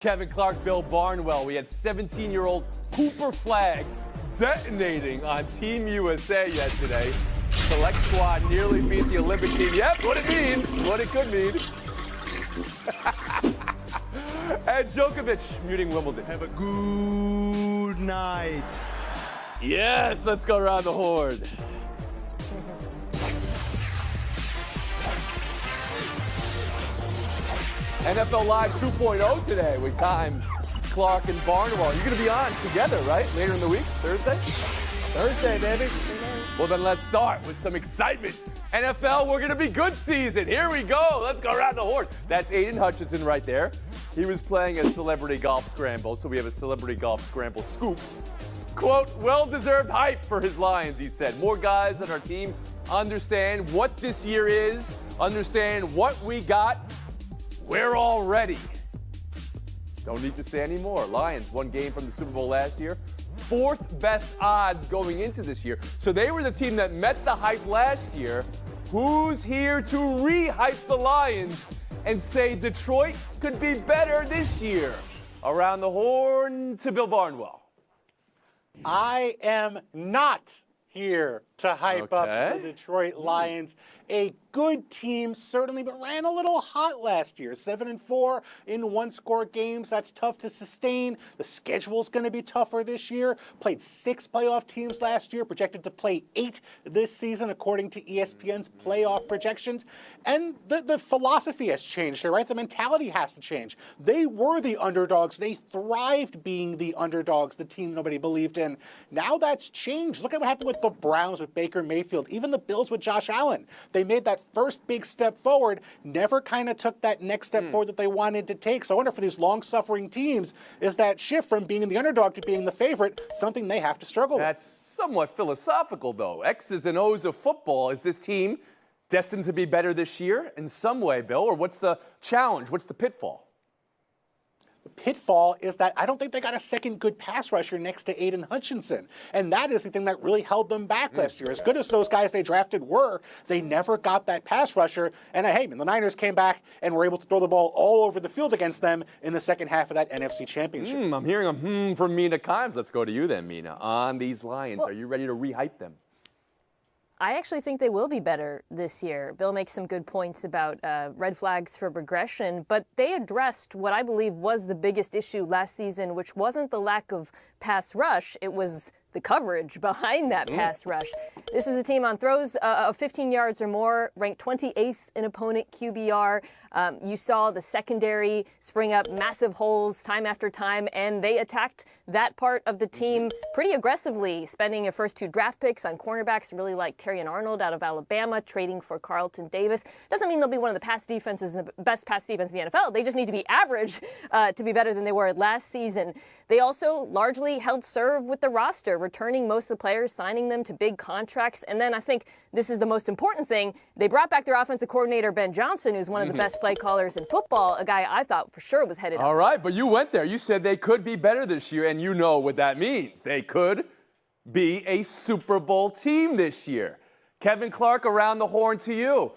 Kevin Clark, Bill Barnwell. We had 17-year-old Cooper Flagg detonating on Team USA yesterday. Select squad nearly beat the Olympic team. Yep, what it means, what it could mean. And Djokovic muting Wimbledon. Have a good night. Yes, let's go around the horn. NFL Live 2.0 today with Times, Clark, and Barnwell. You're going to be on together, right? Later in the week, Thursday? Thursday, baby. Well, then let's start with some excitement. NFL, we're going to be good season. Here we go. Let's go around the horn. That's Aiden Hutchinson right there. He was playing a celebrity golf scramble, so we have a celebrity golf scramble scoop. Quote, well-deserved hype for his Lions, he said. More guys on our team understand what this year is, understand what we got. We're all ready. Don't need to say any more. Lions, one game from the Super Bowl last year. Fourth best odds going into this year. So they were the team that met the hype last year. Who's here to re-hype the Lions and say Detroit could be better this year? Around the horn to Bill Barnwell. I am not here to hype up the Detroit Lions. A good team, certainly, but ran a little hot last year. 7-4 in one-score games. That's tough to sustain. The schedule's going to be tougher this year. Played 6 playoff teams last year, projected to play 8 this season, according to ESPN's playoff projections. And the philosophy has changed here, right? The mentality has to change. They were the underdogs. They thrived being the underdogs, the team nobody believed in. Now that's changed. Look at what happened with the Browns with Baker Mayfield, even the Bills with Josh Allen. They made that first big step forward, never kind of took that next step forward that they wanted to take. So I wonder for these long-suffering teams, is that shift from being the underdog to being the favorite something they have to struggle with? That's somewhat philosophical, though. X's and O's of football. Is this team destined to be better this year in some way, Bill? Or what's the challenge? What's the pitfall? The pitfall is that I don't think they got a second good pass rusher next to Aiden Hutchinson. And that is the thing that really held them back last year. As good as those guys they drafted were, they never got that pass rusher. And hey, the Niners came back and were able to throw the ball all over the field against them in the second half of that NFC Championship. I'm hearing a from Mina Kimes. Let's go to you then, Mina. On these Lions, Well, are you ready to re-hype them? I actually think they will be better this year. Bill makes some good points about red flags for regression, but they addressed what I believe was the biggest issue last season, which wasn't the lack of pass rush. It was the coverage behind that pass rush. This was a team on throws of 15 yards or more, ranked 28th in opponent QBR. You saw the secondary spring up massive holes time after time, and they attacked that part of the team pretty aggressively, spending their first 2 draft picks on cornerbacks, really like Terrion Arnold out of Alabama, trading for Carlton Davis. Doesn't mean they'll be one of the best pass defense in the NFL. They just need to be average to be better than they were last season. They also largely held serve with the roster, returning most of the players, signing them to big contracts. And then I think this is the most important thing. They brought back their offensive coordinator, Ben Johnson, who's one of the best play callers in football, a guy I thought for sure was headed up. All right, but you went there. You said they could be better this year, and you know what that means. They could be a Super Bowl team this year. Kevin Clark, around the horn to you.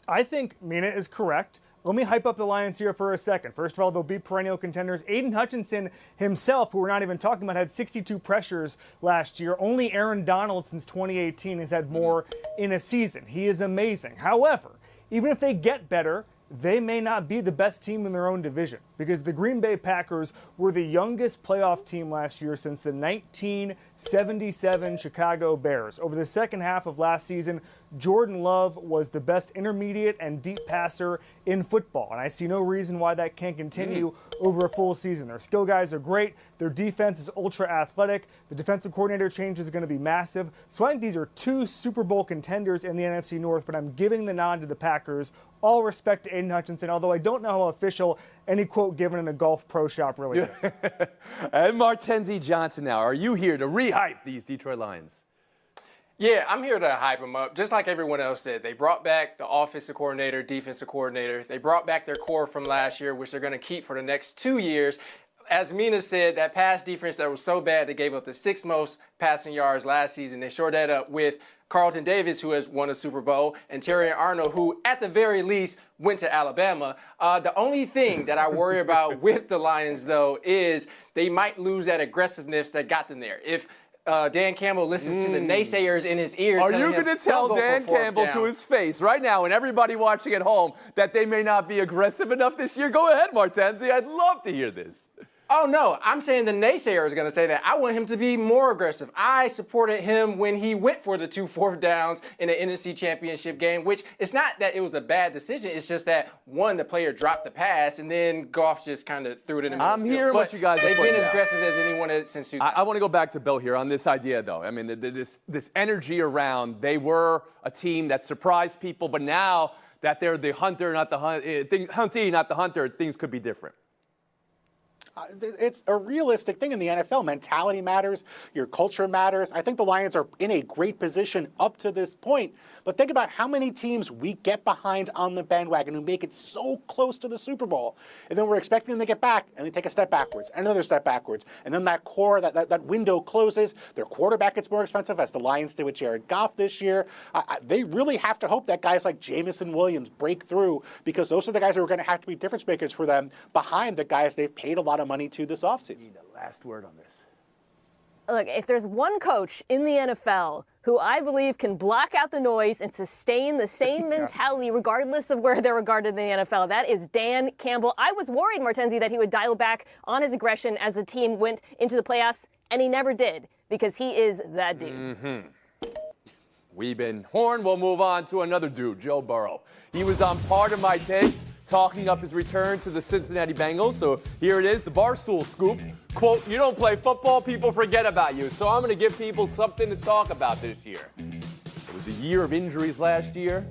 I think Mina is correct. Let me hype up the Lions here for a second. First of all, they'll be perennial contenders. Aiden Hutchinson himself, who we're not even talking about, had 62 pressures last year. Only Aaron Donald since 2018 has had more in a season. He is amazing. However, even if they get better, they may not be the best team in their own division because the Green Bay Packers were the youngest playoff team last year since the 1977 Chicago Bears. Over the second half of last season, Jordan Love was the best intermediate and deep passer in football, and I see no reason why that can't continue over a full season. Their skill guys are great. Their defense is ultra athletic. The defensive coordinator change is going to be massive. So I think these are 2 Super Bowl contenders in the NFC North, but I'm giving the nod to the Packers. All respect to Aiden Hutchinson, although I don't know how official any quote given in a golf pro shop really is. And Martenzie Johnson now. Are you here to re-hype these Detroit Lions? Yeah, I'm here to hype them up. Just like everyone else said, they brought back the offensive coordinator, defensive coordinator. They brought back their core from last year, which they're going to keep for the next 2 years. as Mina said, that pass defense that was so bad they gave up the 6th most passing yards last season. They shored that up with Carlton Davis, who has won a Super Bowl, and Terry Arnold, who at the very least went to Alabama. The only thing that I worry about with the Lions, though, is they might lose that aggressiveness that got them there. If Dan Campbell listens to the naysayers in his ears. Are you going to tell Dan Campbell to his face right now and everybody watching at home that they may not be aggressive enough this year? Go ahead, Martenzi. I'd love to hear this. Oh, no, I'm saying the naysayer is going to say that. I want him to be more aggressive. I supported him when he went for the 2 4th downs in the NFC Championship game, which it's not that it was a bad decision. It's just that, one, the player dropped the pass, and then Goff just kind of threw it in the middle. I'm hearing what you guys are They've been putting as out. aggressive as anyone since 2000. I want to go back to Bill here on this idea, though. I mean, this energy around, they were a team that surprised people, but now that they're the hunter, not the huntee, not the hunter, things could be different. It's a realistic thing in the NFL. Mentality matters. Your culture matters. I think the Lions are in a great position up to this point. But think about how many teams we get behind on the bandwagon who make it so close to the Super Bowl. And then we're expecting them to get back, and they take a step backwards, another step backwards. And then that core, that window closes. Their quarterback gets more expensive, as the Lions did with Jared Goff this year. They really have to hope that guys like Jameson Williams break through, because those are the guys who are going to have to be difference makers for them behind the guys they've paid a lot of money to this offseason. Need the last word on this. Look, if there's one coach in the NFL who I believe can block out the noise and sustain the same mentality regardless of where they're regarded in the NFL, that is Dan Campbell. I was worried, Martenzi, that he would dial back on his aggression as the team went into the playoffs, and he never did, because he is that dude. We've been Horn. We'll move on to another dude, Joe Burrow. He was on Part of My Take, talking up his return to the Cincinnati Bengals. So here it is, the Barstool scoop. Quote, "You don't play football, people forget about you. So I'm going to give people something to talk about this year." It was a year of injuries last year.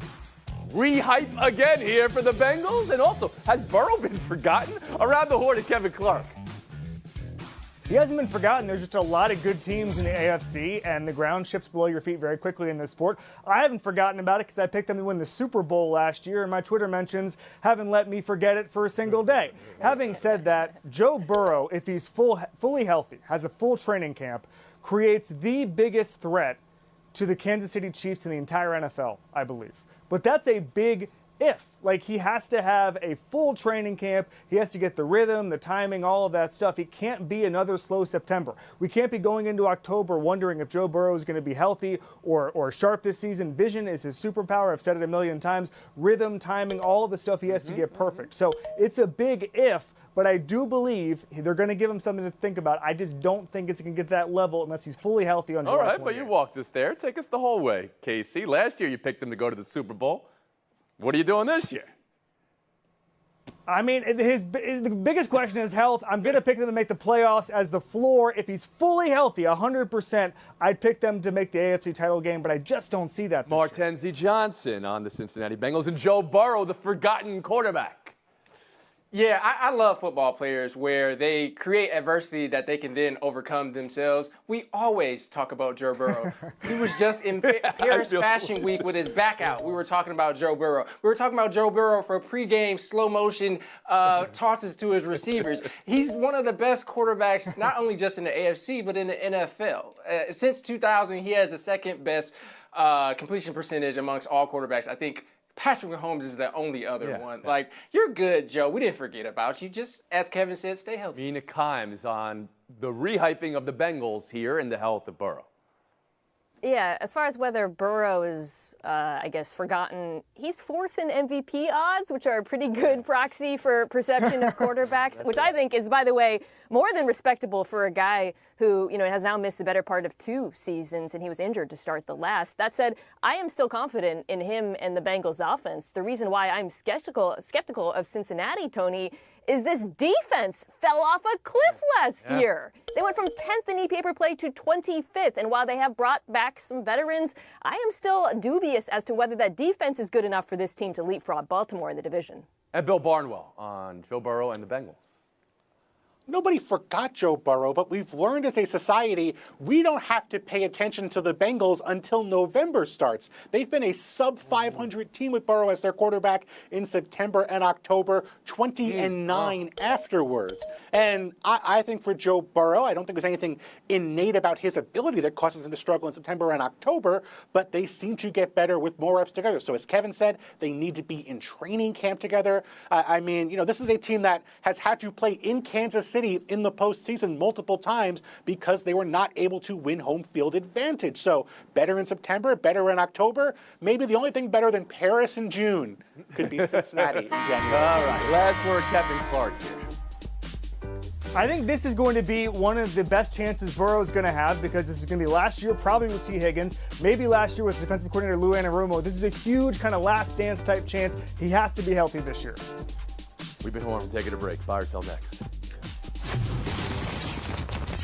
Re-hype again here for the Bengals. And also, has Burrow been forgotten? Around the horn to Kevin Clark. He hasn't been forgotten. There's just a lot of good teams in the AFC, and the ground shifts below your feet very quickly in this sport. I haven't forgotten about it because I picked them to win the Super Bowl last year, and my Twitter mentions haven't let me forget it for a single day. Having said that, Joe Burrow, if he's fully healthy, has a full training camp, creates the biggest threat to the Kansas City Chiefs in the entire NFL, I believe. But that's a big if. Like, he has to have a full training camp. He has to get the rhythm, the timing, all of that stuff. It can't be another slow September. We can't be going into October wondering if Joe Burrow is going to be healthy or sharp this season. Vision is his superpower. I've said it a million times. Rhythm, timing, all of the stuff he has to get perfect. So it's a big if, but I do believe they're going to give him something to think about. I just don't think it's going to get to that level unless he's fully healthy on July 28th. All right, but you walked us there. Take us the whole way, Casey. Last year you picked him to go to the Super Bowl. What are you doing this year? I mean, the biggest question is health. I'm going to pick them to make the playoffs as the floor. If he's fully healthy, 100%, I'd pick them to make the AFC title game, but I just don't see that this year. Martenzi Johnson on the Cincinnati Bengals, and Joe Burrow, the forgotten quarterback. Yeah, I love football players where they create adversity that they can then overcome themselves. We always talk about Joe Burrow. He was just in Paris Fashion Week with his back out. We were talking about Joe Burrow. We were talking about Joe Burrow for pregame slow motion tosses to his receivers. He's one of the best quarterbacks, not only just in the AFC, but in the NFL. Since 2000, he has the second best completion percentage amongst all quarterbacks. I think Patrick Mahomes is the only other one. Yeah. Like, you're good, Joe. We didn't forget about you. Just, as Kevin said, stay healthy. Mina Kimes on the rehyping of the Bengals here and the health of Burrow. Yeah, as far as whether Burrow is, I guess, forgotten, he's fourth in MVP odds, which are a pretty good proxy for perception of quarterbacks, which I think is, by the way, more than respectable for a guy who, has now missed the better part of 2 seasons, and he was injured to start the last. That said, I am still confident in him and the Bengals offense. The reason why I'm skeptical of Cincinnati, Tony, is this defense fell off a cliff last year. They went from 10th in EPA per play to 25th, and while they have brought back some veterans, I am still dubious as to whether that defense is good enough for this team to leapfrog Baltimore in the division. And Bill Barnwell on Joe Burrow and the Bengals. nobody forgot Joe Burrow, but we've learned as a society we don't have to pay attention to the Bengals until November starts. They've been a sub-500 team with Burrow as their quarterback in September and October, 20-9 afterwards. And I think for Joe Burrow, I don't think there's anything innate about his ability that causes him to struggle in September and October, but they seem to get better with more reps together. So as Kevin said, they need to be in training camp together. I mean, this is a team that has had to play in Kansas City in the postseason multiple times because they were not able to win home field advantage. So better in September, better in October. Maybe the only thing better than Paris in June could be Cincinnati in January. All right, last word, Kevin Clark here. I think this is going to be one of the best chances Burrow is going to have because this is going to be last year, probably with T. Higgins, maybe last year with defensive coordinator Lou Anarumo. This is a huge kind of last dance type chance. He has to be healthy this year. We've been home. Taking a break. Buy or sell next.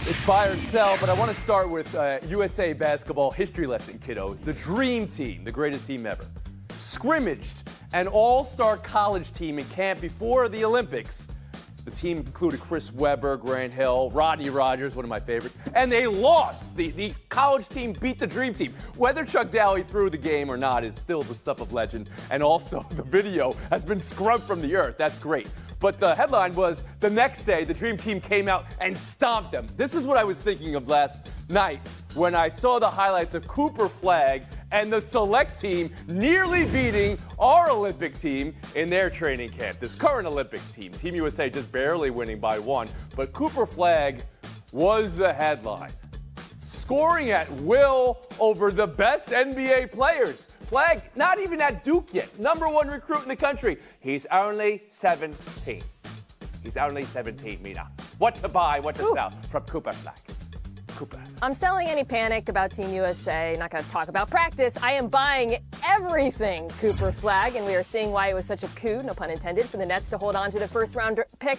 It's buy or sell, but I want to start with USA basketball history lesson, kiddos. The dream team, the greatest team ever, scrimmaged an all-star college team in camp before the Olympics. The team included Chris Webber, Grant Hill, Rodney Rogers, one of my favorites, and they lost. The college team beat the dream team. Whether Chuck Daly threw the game or not is still the stuff of legend, and also the video has been scrubbed from the earth. That's great. But the headline was, the next day, the dream team came out and stomped them. This is what I was thinking of last night when I saw the highlights of Cooper Flagg and the select team nearly beating our Olympic team in their training camp. This current Olympic team, Team USA just barely winning by 1, but Cooper Flagg was the headline. Scoring at will over the best NBA players. Flagg not even at Duke yet, #1 recruit in the country. He's only 17. He's only 17, Mina. What to buy, what to sell from Cooper Flagg. Cooper. I'm selling any panic about Team USA. Not going to talk about practice. I am buying everything Cooper Flagg, and we are seeing why it was such a coup, no pun intended, for the Nets to hold on to the first-round pick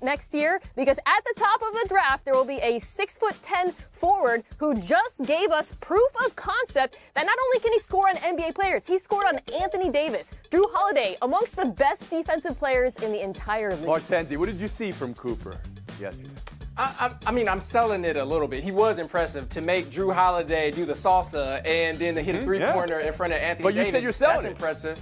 next year. Because at the top of the draft, there will be a 6'10" forward who just gave us proof of concept that not only can he score on NBA players, he scored on Anthony Davis, Drew Holiday, amongst the best defensive players in the entire league. Martenzi, what did you see from Cooper yesterday? I mean, I'm selling it a little bit. He was impressive to make Drew Holiday do the salsa and then to hit a three-pointer in front of Anthony Davis. But you said you're selling That's impressive.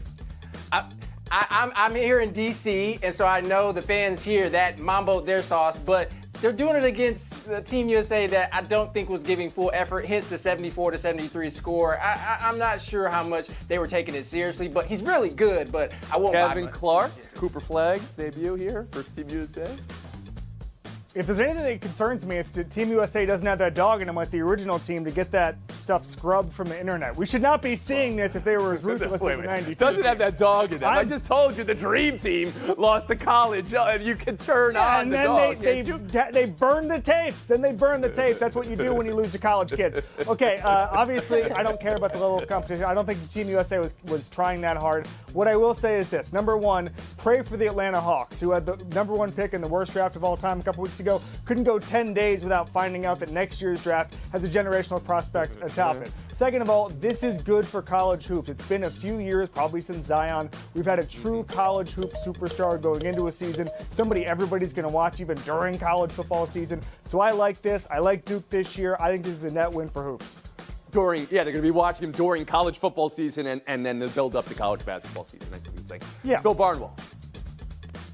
I'm here in D.C., and so I know the fans here that mamboed their sauce, but they're doing it against the Team USA that I don't think was giving full effort, hence the 74-73 score. I'm not sure how much they were taking it seriously, but he's really good, but I won't buy Kevin much. Clark, Cooper Flagg's debut here, first Team USA. If there's anything that concerns me, it's that Team USA doesn't have that dog in them like the original team to get that stuff scrubbed from the internet. We should not be seeing this if they were as ruthless as the 92. Doesn't have that dog in them. I just told you the dream team lost to college, and you can turn on and the then dog. they burn the tapes. Then they burn the tapes. That's what you do when you lose to college kids. Okay, obviously, I don't care about the level of competition. I don't think Team USA was trying that hard. What I will say is this. #1, pray for the Atlanta Hawks, who had the #1 pick in the worst draft of all time a couple weeks ago. Couldn't go 10 days without finding out that next year's draft has a generational prospect atop it. Second of all, this is good for college hoops. It's been a few years, probably since Zion. We've had a true college hoop superstar going into a season, somebody everybody's going to watch even during college football season. So I like this. I like Duke this year. I think this is a net win for hoops. They're going to be watching him during college football season and then the build up to college basketball season. That's what you'd say. Yeah. Bill Barnwell.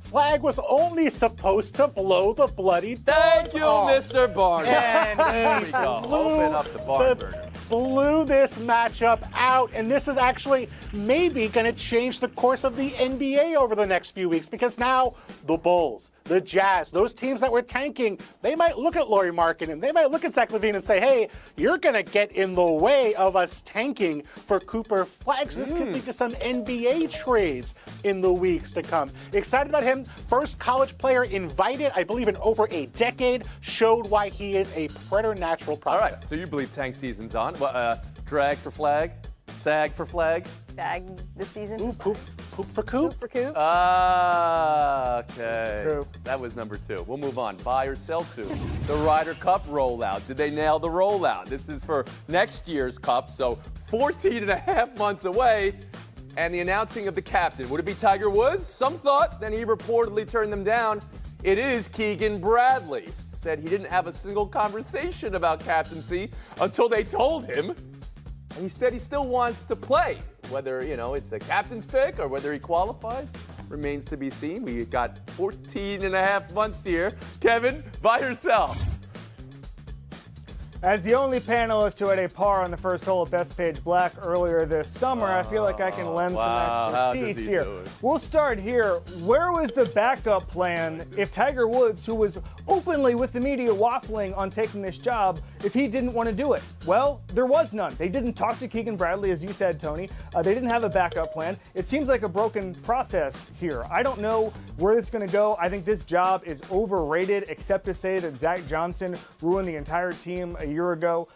Flagg was only supposed to blow the bloody Thank you, off. Mr. Barnwell. And There we go. Open up the barn burner. Blew this matchup out, and this is actually maybe going to change the course of the NBA over the next few weeks because now the Bulls, the Jazz, those teams that were tanking, they might look at Lauri Markkanen, they might look at Zach LaVine and say, hey, you're going to get in the way of us tanking for Cooper Flagg. So this could lead to some NBA trades in the weeks to come. Excited about him. First college player invited, I believe, in over a decade, showed why he is a preternatural All prospect. right, so you believe tank season's on. Drag for Flagg? Sag for Flagg? Bag this season. Ooh, poop for Coop. For coup. Okay. True. That was #2. We'll move on. Buy or sell to the Ryder Cup rollout. Did they nail the rollout? This is for next year's Cup, so 14 and a half months away. And the announcing of the captain. Would it be Tiger Woods? Some thought. Then he reportedly turned them down. It is Keegan Bradley. Said he didn't have a single conversation about captaincy until they told him. And he said he still wants to play. Whether, it's a captain's pick or whether he qualifies remains to be seen. We got 14 and a half months here. Kevin, by yourself. As the only panelist who had a par on the first hole at Bethpage Black earlier this summer, I feel like I can lend some expertise here. We'll start here. Where was the backup plan if Tiger Woods, who was openly with the media waffling on taking this job, if he didn't want to do it? Well, there was none. They didn't talk to Keegan Bradley, as you said, Tony. They didn't have a backup plan. It seems like a broken process here. I don't know where it's going to go. I think this job is overrated, except to say that Zach Johnson ruined the entire team a year ago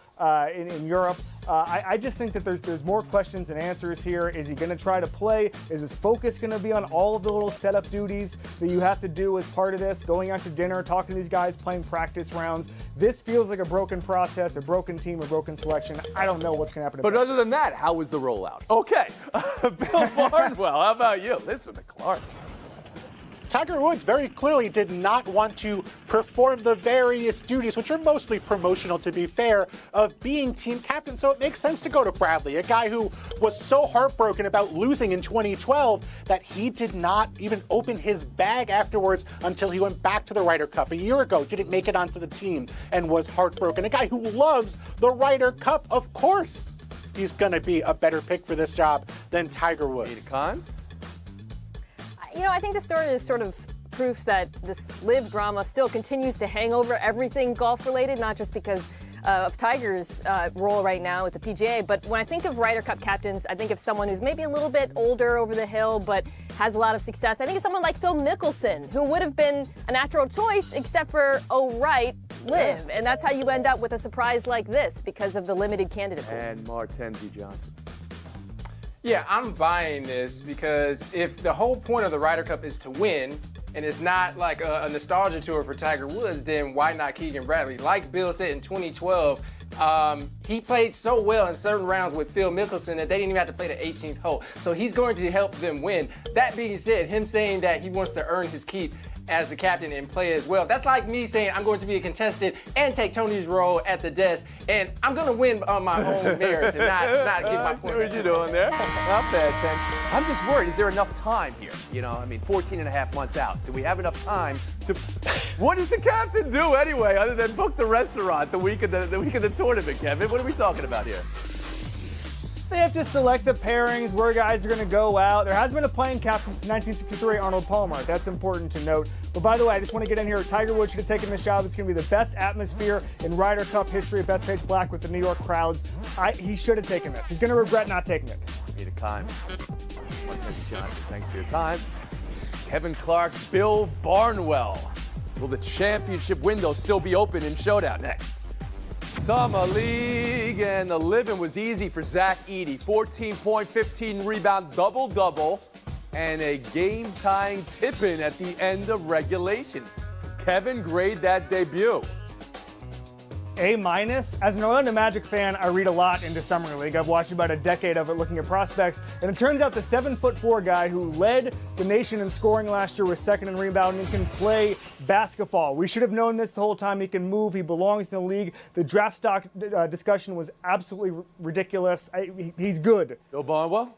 in Europe. I just think that there's more questions than answers here. Is he going to try to play? Is his focus going to be on all of the little setup duties that you have to do as part of this? Going out to dinner, talking to these guys, playing practice rounds. This feels like a broken process, a broken team, a broken selection. I don't know what's going to happen. But other than that, how was the rollout? Okay, Bill Barnwell, how about you? Listen to Clark. Tiger Woods very clearly did not want to perform the various duties, which are mostly promotional, to be fair, of being team captain. So it makes sense to go to Bradley, a guy who was so heartbroken about losing in 2012 that he did not even open his bag afterwards until he went back to the Ryder Cup a year ago, didn't make it onto the team, and was heartbroken. A guy who loves the Ryder Cup, of course. He's going to be a better pick for this job than Tiger Woods. Any cons? I think the story is sort of proof that this LIV drama still continues to hang over everything golf-related, not just because of Tiger's role right now with the PGA, but when I think of Ryder Cup captains, I think of someone who's maybe a little bit older over the hill, but has a lot of success. I think of someone like Phil Mickelson, who would have been a natural choice, except for, LIV. And that's how you end up with a surprise like this because of the limited candidate pool. And Martenzi Johnson. Yeah, I'm buying this because if the whole point of the Ryder Cup is to win, and it's not like a nostalgia tour for Tiger Woods, then why not Keegan Bradley? Like Bill said in 2012, he played so well in certain rounds with Phil Mickelson that they didn't even have to play the 18th hole. So he's going to help them win. That being said, him saying that he wants to earn his keep as the captain and play as well, that's like me saying I'm going to be a contestant and take Tony's role at the desk, and I'm going to win on my own merits and not give my points. I see what you're doing there. Not bad, Ken. I'm just worried, is there enough time here? 14 and a half months out. Do we have enough time to... What does the captain do anyway, other than book the restaurant the week of the tournament, Kevin? What are we talking about here? They have to select the pairings, where guys are going to go out. There has been a playing captain since 1963, Arnold Palmer. That's important to note. But by the way, I just want to get in here. Tiger Woods should have taken this job. It's going to be the best atmosphere in Ryder Cup history at Bethpage Black with the New York crowds. He should have taken this. He's going to regret not taking it. Need a con. Martenzi Johnson, thanks for your time. Kevin Clark, Bill Barnwell. Will the championship window still be open in Showdown? Next. Summer League, and the living was easy for Zach Edey. 14-point, 15-rebound, double-double, and a game-tying tip-in at the end of regulation. Kevin, grade that debut. A-. As an Orlando Magic fan, I read a lot into Summer League. I've watched about a decade of it looking at prospects, and it turns out the 7'4" guy who led the nation in scoring last year was second in rebounding can play basketball. We should have known this the whole time. He can move. He belongs in the league. The draft stock discussion was absolutely ridiculous. He's good. Bill Barnwell?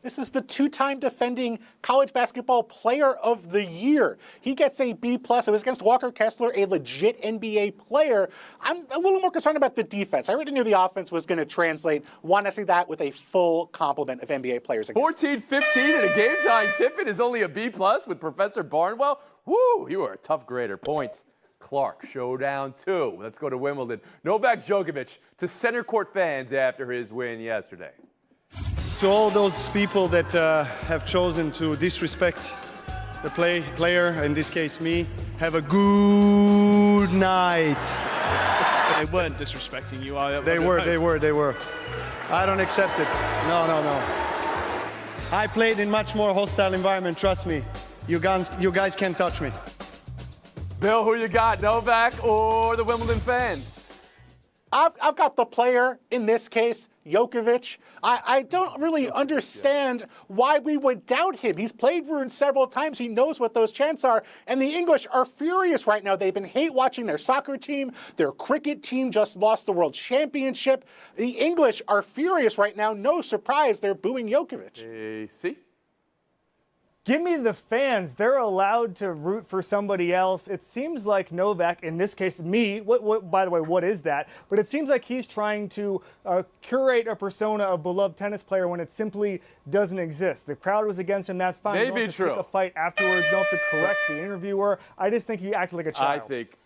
This is the two-time defending college basketball player of the year. He gets a B+. It was against Walker Kessler, a legit NBA player. I'm a little more concerned about the defense. I already knew the offense was going to translate. Want to see that with a full complement of NBA players. 14-15 and a game-tying tip-in is only a B+ with Professor Barnwell. Woo, you are a tough grader. Points. Clark, Showdown 2. Let's go to Wimbledon. Novak Djokovic to center court fans after his win yesterday. To all those people that have chosen to disrespect the player, in this case me, have a good night. They weren't disrespecting you. They were. I don't accept it. No. I played in much more hostile environment, trust me. You guys can't touch me. Bill, who you got, Novak or the Wimbledon fans? I've got the player in this case, Djokovic. I don't really understand why we would doubt him. He's played Rune several times. He knows what those chants are. And the English are furious right now. They've been hate watching their soccer team. Their cricket team just lost the World Championship. The English are furious right now. No surprise, they're booing Djokovic. AC? Give me the fans. They're allowed to root for somebody else. It seems like Novak, in this case, me, by the way, what is that? But it seems like he's trying to curate a persona of beloved tennis player when it simply doesn't exist. The crowd was against him, that's fine. Maybe you don't have to true. pick a fight afterwards. You don't have to correct the interviewer. I just think he acted like a child. I think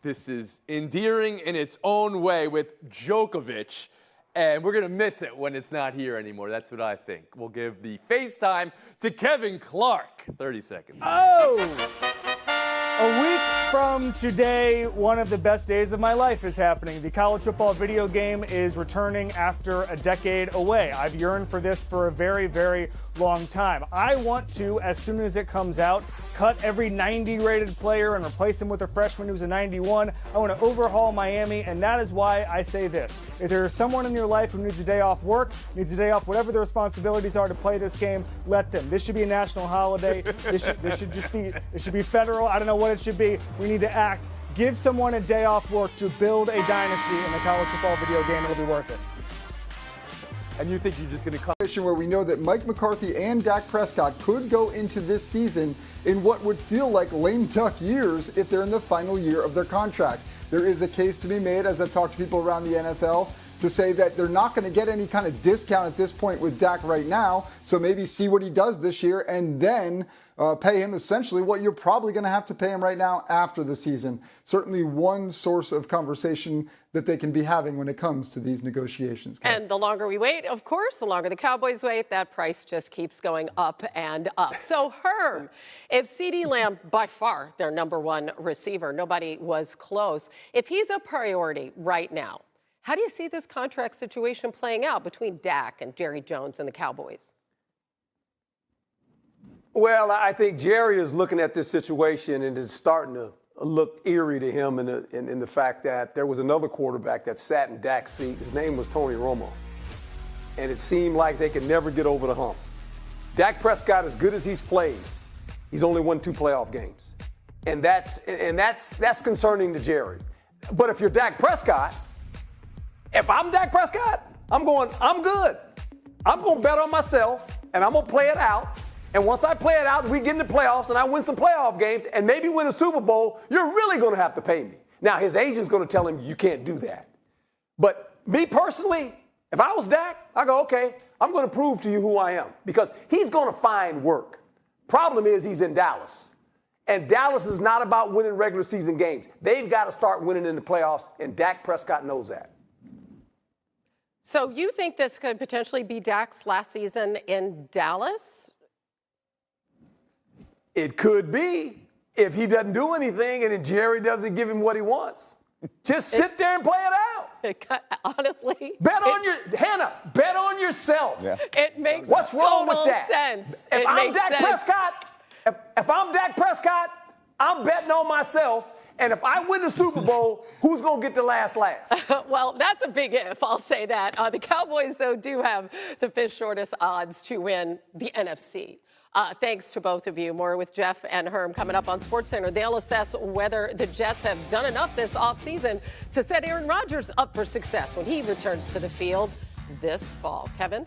this is endearing in its own way with Djokovic. And we're going to miss it when it's not here anymore. That's what I think. We'll give the FaceTime to Kevin Clark. 30 seconds. Oh! A week from today, one of the best days of my life is happening. The college football video game is returning after a decade away. I've yearned for this for a very, very long time. I want to, as soon as it comes out, cut every 90 rated player and replace him with a freshman who's a 91. I want to overhaul Miami, and that is why I say this. If there is someone in your life who needs a day off work, needs a day off whatever their responsibilities are to play this game, let them. This should be a national holiday. This should be federal. I don't know what it should be. We need to act. Give someone a day off work to build a dynasty in the college football video game. It'll be worth it. And you think you're just going to come? Where we know that Mike McCarthy and Dak Prescott could go into this season in what would feel like lame duck years if they're in the final year of their contract. There is a case to be made, as I've talked to people around the NFL, to say that they're not going to get any kind of discount at this point with Dak right now. So maybe see what he does this year and then pay him essentially what you're probably going to have to pay him right now after the season. Certainly one source of conversation that they can be having when it comes to these negotiations. And the longer we wait, of course, the longer the Cowboys wait, that price just keeps going up and up. So, Herm, if CeeDee Lamb, by far their number one receiver, nobody was close, if he's a priority right now, how do you see this contract situation playing out between Dak and Jerry Jones and the Cowboys? Well, I think Jerry is looking at this situation and is starting to look eerie to him in the fact that there was another quarterback that sat in Dak's seat. His name was Tony Romo. And it seemed like they could never get over the hump. Dak Prescott, as good as he's played, he's only won 2 playoff games. And that's concerning to Jerry. But if you're Dak Prescott, if I'm Dak Prescott, I'm good. I'm going to bet on myself, and I'm going to play it out. And once I play it out and we get in the playoffs and I win some playoff games and maybe win a Super Bowl, you're really going to have to pay me. Now, his agent's going to tell him you can't do that. But me personally, if I was Dak, I go, okay, I'm going to prove to you who I am because he's going to find work. Problem is he's in Dallas. And Dallas is not about winning regular season games. They've got to start winning in the playoffs, and Dak Prescott knows that. So you think this could potentially be Dak's last season in Dallas? It could be if he doesn't do anything and then Jerry doesn't give him what he wants. Just sit there and play it out. Honestly. Bet on yourself. Yeah. It makes What's wrong with that? Sense. If I'm Dak Prescott, I'm betting on myself. And if I win the Super Bowl, who's going to get the last laugh? Well, that's a big if, I'll say that. The Cowboys, though, do have the 5th shortest odds to win the NFC. Thanks to both of you. More with Jeff and Herm coming up on SportsCenter. They'll assess whether the Jets have done enough this offseason to set Aaron Rodgers up for success when he returns to the field this fall. Kevin?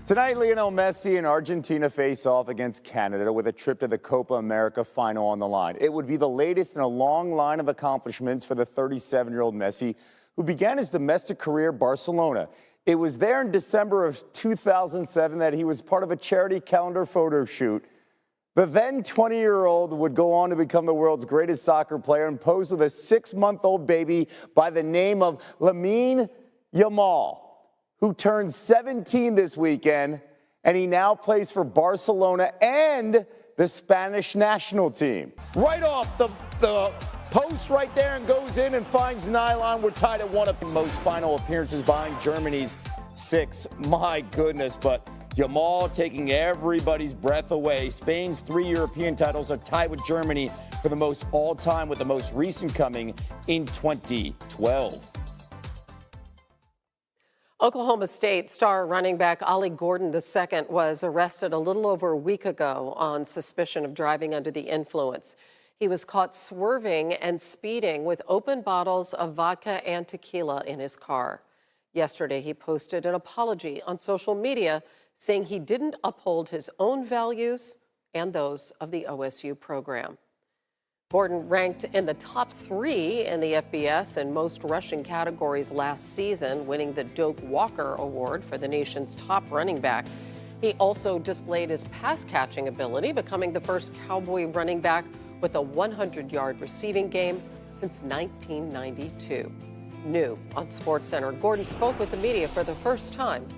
Tonight, Lionel Messi and Argentina face off against Canada with a trip to the Copa America final on the line. It would be the latest in a long line of accomplishments for the 37-year-old Messi, who began his domestic career at Barcelona. It was there in December of 2007 that he was part of a charity calendar photo shoot. The then 20-year-old would go on to become the world's greatest soccer player and pose with a 6-month-old baby by the name of Lamine Yamal, who turned 17 this weekend, and he now plays for Barcelona and the Spanish national team. Right off the post right there and goes in and finds nylon. We're tied at 1 of the most final appearances behind Germany's 6. My goodness, but Jamal taking everybody's breath away. Spain's 3 European titles are tied with Germany for the most all-time, with the most recent coming in 2012. Oklahoma State star running back Ollie Gordon II was arrested a little over a week ago on suspicion of driving under the influence. He was caught swerving and speeding with open bottles of vodka and tequila in his car. Yesterday, he posted an apology on social media saying he didn't uphold his own values and those of the OSU program. Gordon ranked in the top 3 in the FBS in most rushing categories last season, winning the Doak Walker Award for the nation's top running back. He also displayed his pass-catching ability, becoming the first Cowboy running back with a 100-yard receiving game since 1992. New on SportsCenter, Gordon spoke with the media for the first time